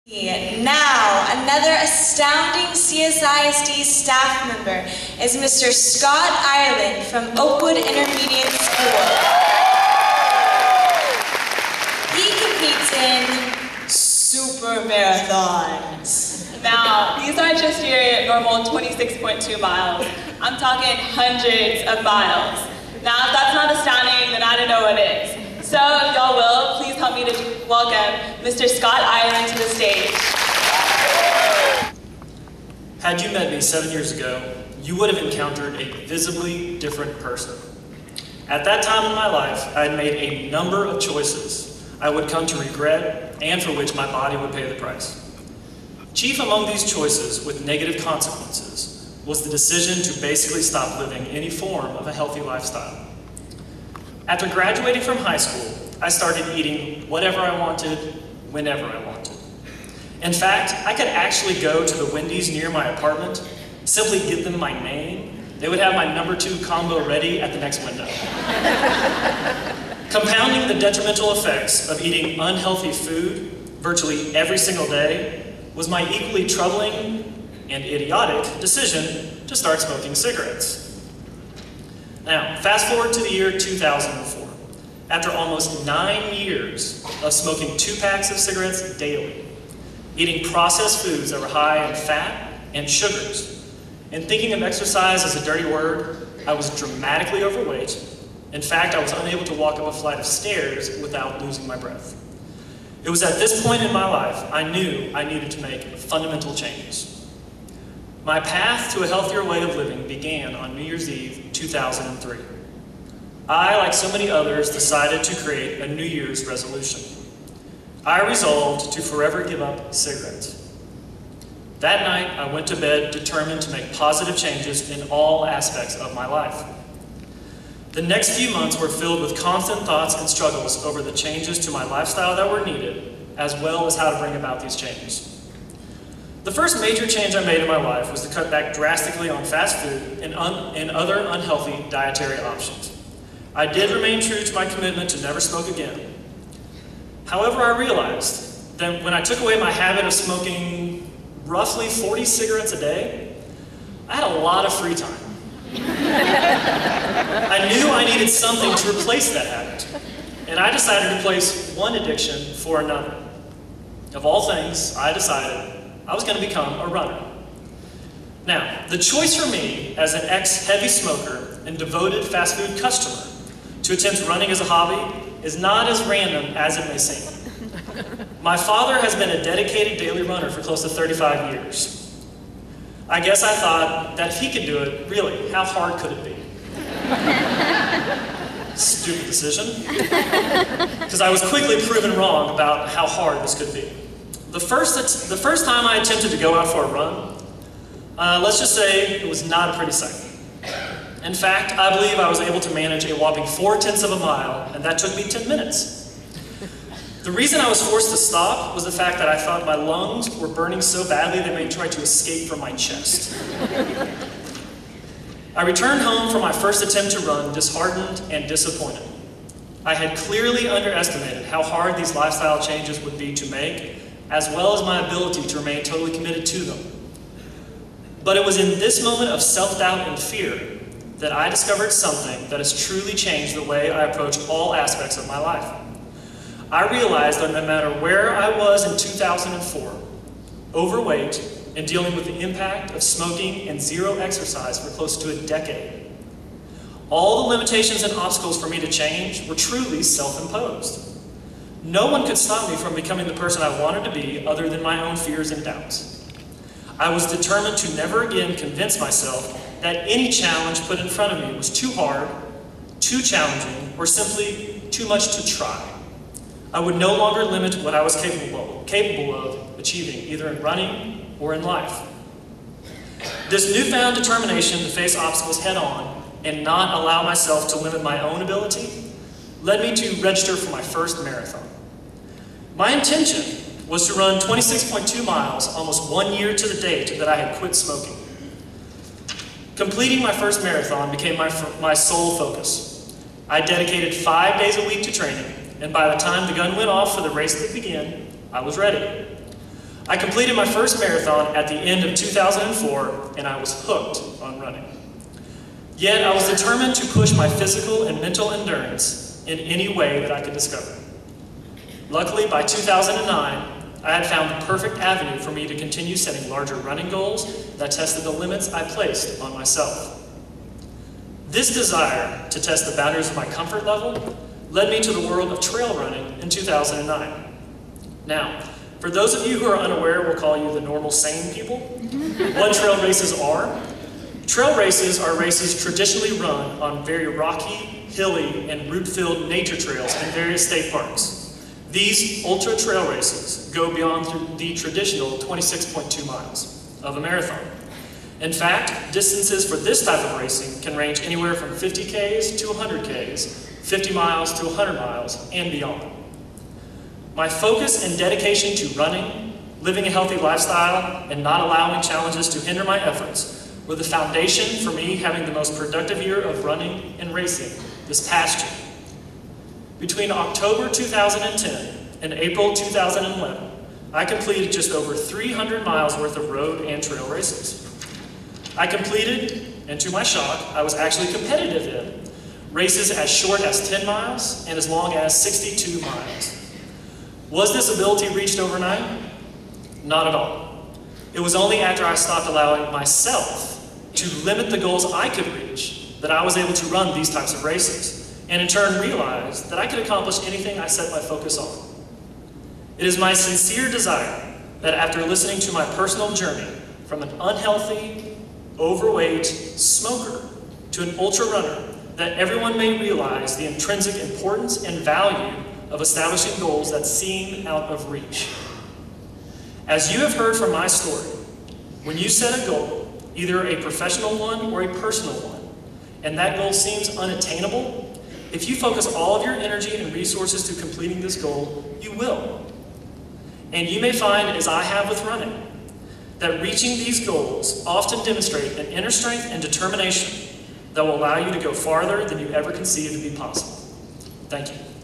Now, another astounding CSISD staff member is Mr. Scott Ireland from Oakwood Intermediate School. He competes in super marathons. Now, these aren't just your normal 26.2 miles. I'm talking hundreds of miles. Now, if that's not astounding, then I don't know what is. So, if y'all will, please help me to welcome Mr. Scott Ireland to the stage. Had you met me 7 years ago, you would have encountered a visibly different person. At that time in my life, I had made a number of choices I would come to regret and for which my body would pay the price. Chief among these choices with negative consequences was the decision to basically stop living any form of a healthy lifestyle. After graduating from high school, I started eating whatever I wanted, whenever I wanted. In fact, I could actually go to the Wendy's near my apartment, simply give them my name. They would have my #2 combo ready at the next window. Compounding the detrimental effects of eating unhealthy food virtually every single day was my equally troubling and idiotic decision to start smoking cigarettes. Now, fast forward to the year 2004. After almost 9 years of smoking 2 packs of cigarettes daily, eating processed foods that were high in fat and sugars, and thinking of exercise as a dirty word, I was dramatically overweight. In fact, I was unable to walk up a flight of stairs without losing my breath. It was at this point in my life I knew I needed to make fundamental changes. My path to a healthier way of living began on New Year's Eve 2003. I, like so many others, decided to create a New Year's resolution. I resolved to forever give up cigarettes. That night, I went to bed determined to make positive changes in all aspects of my life. The next few months were filled with constant thoughts and struggles over the changes to my lifestyle that were needed, as well as how to bring about these changes. The first major change I made in my life was to cut back drastically on fast food and other unhealthy dietary options. I did remain true to my commitment to never smoke again. However, I realized that when I took away my habit of smoking roughly 40 cigarettes a day, I had a lot of free time. I knew I needed something to replace that habit, and I decided to replace one addiction for another. Of all things, I decided I was going to become a runner. Now, the choice for me as an ex-heavy smoker and devoted fast food customer to attempt running as a hobby is not as random as it may seem. My father has been a dedicated daily runner for close to 35 years. I guess I thought that if he could do it, really, how hard could it be? Stupid decision, because I was quickly proven wrong about how hard this could be. The first time I attempted to go out for a run, let's just say it was not a pretty sight. In fact, I believe I was able to manage a whopping 4/10 of a mile, and that took me 10 minutes. The reason I was forced to stop was the fact that I thought my lungs were burning so badly they may try to escape from my chest. I returned home from my first attempt to run disheartened and disappointed. I had clearly underestimated how hard these lifestyle changes would be to make, as well as my ability to remain totally committed to them. But it was in this moment of self-doubt and fear that I discovered something that has truly changed the way I approach all aspects of my life. I realized that no matter where I was in 2004, overweight and dealing with the impact of smoking and zero exercise for close to a decade, all the limitations and obstacles for me to change were truly self-imposed. No one could stop me from becoming the person I wanted to be other than my own fears and doubts. I was determined to never again convince myself that any challenge put in front of me was too hard, too challenging, or simply too much to try. I would no longer limit what I was capable of achieving, either in running or in life. This newfound determination to face obstacles head-on and not allow myself to limit my own ability led me to register for my first marathon. My intention was to run 26.2 miles almost 1 year to the date that I had quit smoking. Completing my first marathon became my sole focus. I dedicated 5 days a week to training, and by the time the gun went off for the race to begin, I was ready. I completed my first marathon at the end of 2004, and I was hooked on running. Yet I was determined to push my physical and mental endurance in any way that I could discover. Luckily, by 2009, I had found the perfect avenue for me to continue setting larger running goals that tested the limits I placed on myself. This desire to test the boundaries of my comfort level led me to the world of trail running in 2009. Now, for those of you who are unaware, we'll call you the normal sane people. What trail races are? Trail races are races traditionally run on very rocky, hilly, and root-filled nature trails in various state parks. These ultra trail races go beyond the traditional 26.2 miles of a marathon. In fact, distances for this type of racing can range anywhere from 50 Ks to 100 Ks, 50 miles to 100 miles, and beyond. My focus and dedication to running, living a healthy lifestyle, and not allowing challenges to hinder my efforts were the foundation for me having the most productive year of running and racing this past year. Between October 2010 and April 2011, I completed just over 300 miles worth of road and trail races. I completed, and to my shock, I was actually competitive in, races as short as 10 miles and as long as 62 miles. Was this ability reached overnight? Not at all. It was only after I stopped allowing myself to limit the goals I could reach that I was able to run these types of races, and in turn realized that I could accomplish anything I set my focus on. It is my sincere desire that after listening to my personal journey from an unhealthy, overweight smoker to an ultra runner, that everyone may realize the intrinsic importance and value of establishing goals that seem out of reach. As you have heard from my story, when you set a goal, either a professional one or a personal one, and that goal seems unattainable, if you focus all of your energy and resources to completing this goal, you will. And you may find, as I have with running, that reaching these goals often demonstrate an inner strength and determination that will allow you to go farther than you ever conceived to be possible. Thank you.